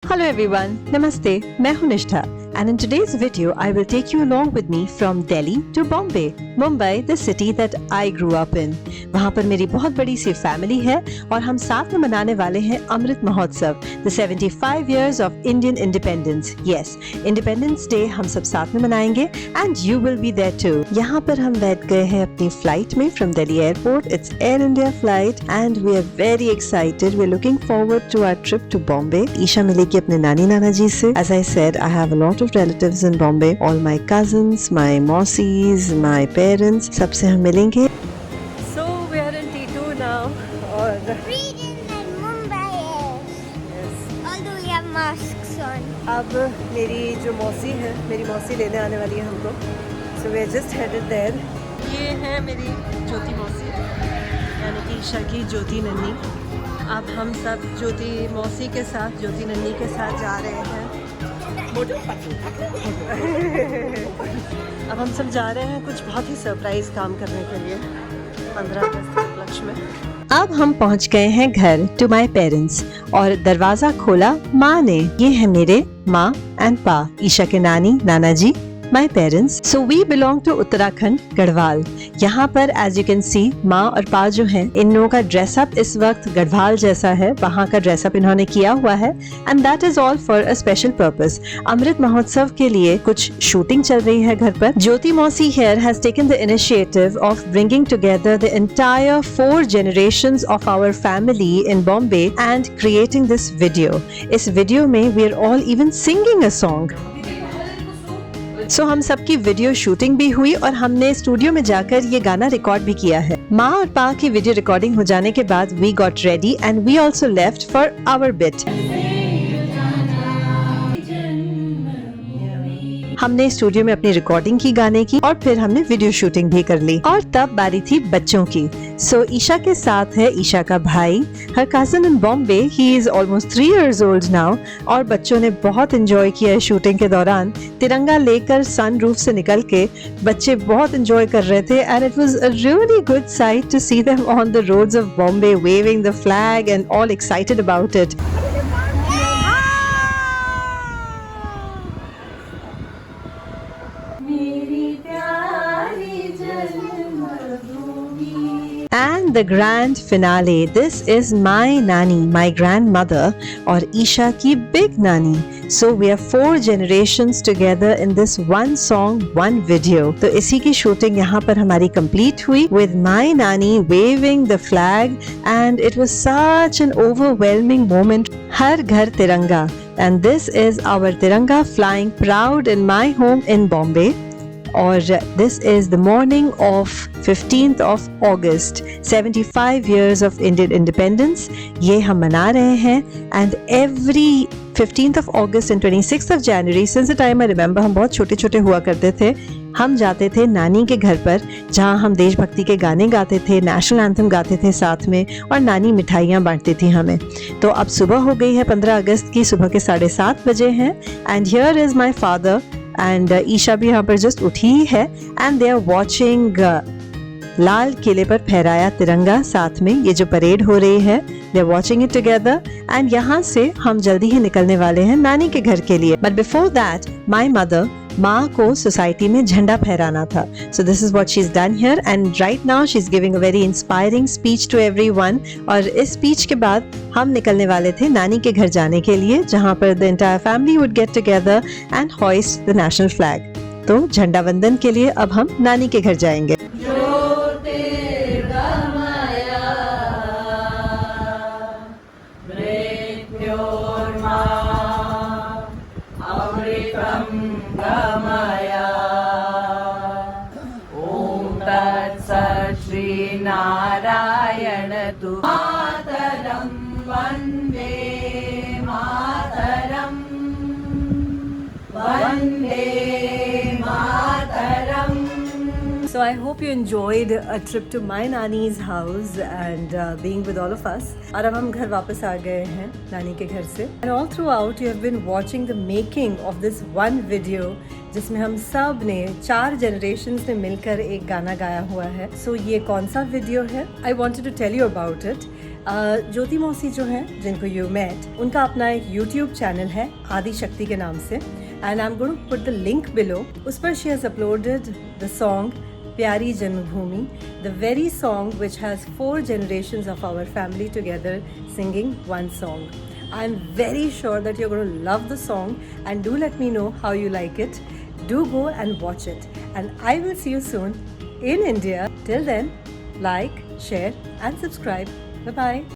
Hello everyone, Namaste, मैं हूं निष्ठा and in today's video I will take you along with me from Delhi to Bombay, Mumbai, the city that I grew up in. वहाँ पर मेरी बहुत बड़ी सी family है और हम साथ में मनाने वाले हैं Amrit Mahotsav, the 75 years of Indian independence. Yes, Independence Day हम सब साथ में मनाएंगे and you will be there too. यहाँ पर हम बैठ गए हैं अपनी फ्लाइट में from Delhi airport. It's Air India flight and we are very excited. We're looking forward to our trip to Bombay. Isha मिलेगी अपने नानी नाना जी से. As I said, I have a lot of relatives in Bombay. All my cousins, my mausis, my parents, सबसे हम मिलेंगे. So we are in T2 now. और Freedom in Mumbai is. yes. Although we have masks on. अब मेरी जो मौसी है, मेरी मौसी लेने आने वाली है हमको. So we are just headed there. ये है मेरी ज्योति मौसी, यानी कि ईशा की ज्योति नन्नी. अब हम सब ज्योति मौसी के साथ, ज्योति नन्नी के साथ जा रहे हैं. अब हम सब जा रहे हैं कुछ बहुत ही सरप्राइज काम करने के लिए 15 अगस्त के उपलक्ष्य में. अब हम पहुंच गए हैं घर टू माय पेरेंट्स और दरवाजा खोला माँ ने. ये है मेरे माँ एंड पा, ईशा के नानी नाना जी, my parents. So we belong to Uttarakhand, Garhwal. यहाँ पर as you can see माँ और पा जो हैं, इन लोगों का ड्रेसअप इस वक्त गढ़वाल जैसा है. वहाँ का ड्रेसअप इन्होंने किया हुआ है and that is all for a special purpose. Amrit Mahotsav के लिए कुछ शूटिंग चल रही है घर पर. ज्योति मौसी here has taken the initiative of bringing together the entire 4 generations of our family in Bombay and creating this video. इस वीडियो में we are all even singing a song. सो हम सबकी वीडियो शूटिंग भी हुई और हमने स्टूडियो में जाकर ये गाना रिकॉर्ड भी किया है. माँ और पा की वीडियो रिकॉर्डिंग हो जाने के बाद we got ready and we also left for our bit. हमने स्टूडियो में अपनी रिकॉर्डिंग की गाने की और फिर हमने वीडियो शूटिंग भी कर ली. और तब बारी थी बच्चों की. सो ईशा के साथ है ईशा का भाई, her cousin in Bombay. He is almost 3 years old now. और बच्चों ने बहुत एंजॉय किया है शूटिंग के दौरान. तिरंगा लेकर सन रूफ से निकल के बच्चे बहुत एंजॉय कर रहे थे and it was a really good sight to see them on the roads of Bombay waving the flag and all excited about it. And the grand finale. This is my nani, my grandmother, और ईशा की big nani. So we are 4 generations together in this one song, one video. तो इसी की shooting यहाँ पर हमारी complete हुई with my nani waving the flag and it was such an overwhelming moment. हर घर तिरंगा and this is our Tiranga flying proud in my home in Bombay. और this is the morning of 15th of August, 75 years of Indian independence. ये हम मना रहे हैं and every 15th of August and 26th of January, since the time I remember, हम बहुत छोटे छोटे हुआ करते थे. हम जाते थे नानी के घर पर जहाँ हम देशभक्ति के गाने गाते थे, नेशनल एंथम गाते थे साथ में और नानी मिठाइयाँ बांटती थी हमें. तो अब सुबह हो गई है 15 अगस्त की, सुबह के 7:30 बजे हैं and here is my father and Isha भी यहाँ पर जस्ट उठी ही है and they are watching लाल किले पर फहराया तिरंगा. साथ में ये जो परेड हो रही है they are watching it together and यहाँ से हम जल्दी ही निकलने वाले हैं नानी के घर के लिए. But before that my mother, माँ को सोसाइटी में झंडा फहराना था. So this is what she's done here and right now she's giving a very inspiring speech to everyone. और इस स्पीच के बाद हम निकलने वाले थे नानी के घर जाने के लिए जहाँ पर the entire family would get together and hoist the national flag. तो झंडा वंदन के लिए अब हम नानी के घर जाएंगे. नारायण तु मातरं वन्दे मातरं वन्दे मातरं. So I hope you enjoyed a trip to my nani's house and being with all of us. और अब हम घर वापस आ गए हैं नानी के घर से. And all throughout you have been watching the making of this one video जिसमें हम सब ने 4 generations ने मिलकर एक गाना गाया हुआ है. So ये कौन सा वीडियो है? I wanted to tell you about it. ज्योति मौसी जो हैं जिनको यू मेट, उनका अपना एक यूट्यूब चैनल है आदि शक्ति के नाम से, and I am going to put the link below. उस पर she has uploaded the song Pyari Janmabhoomi, the very song which has 4 generations of our family together singing one song. I'm very sure that you're going to love the song, and do let me know how you like it. Do go and watch it, and I will see you soon in India. Till then, like, share and subscribe. Bye bye.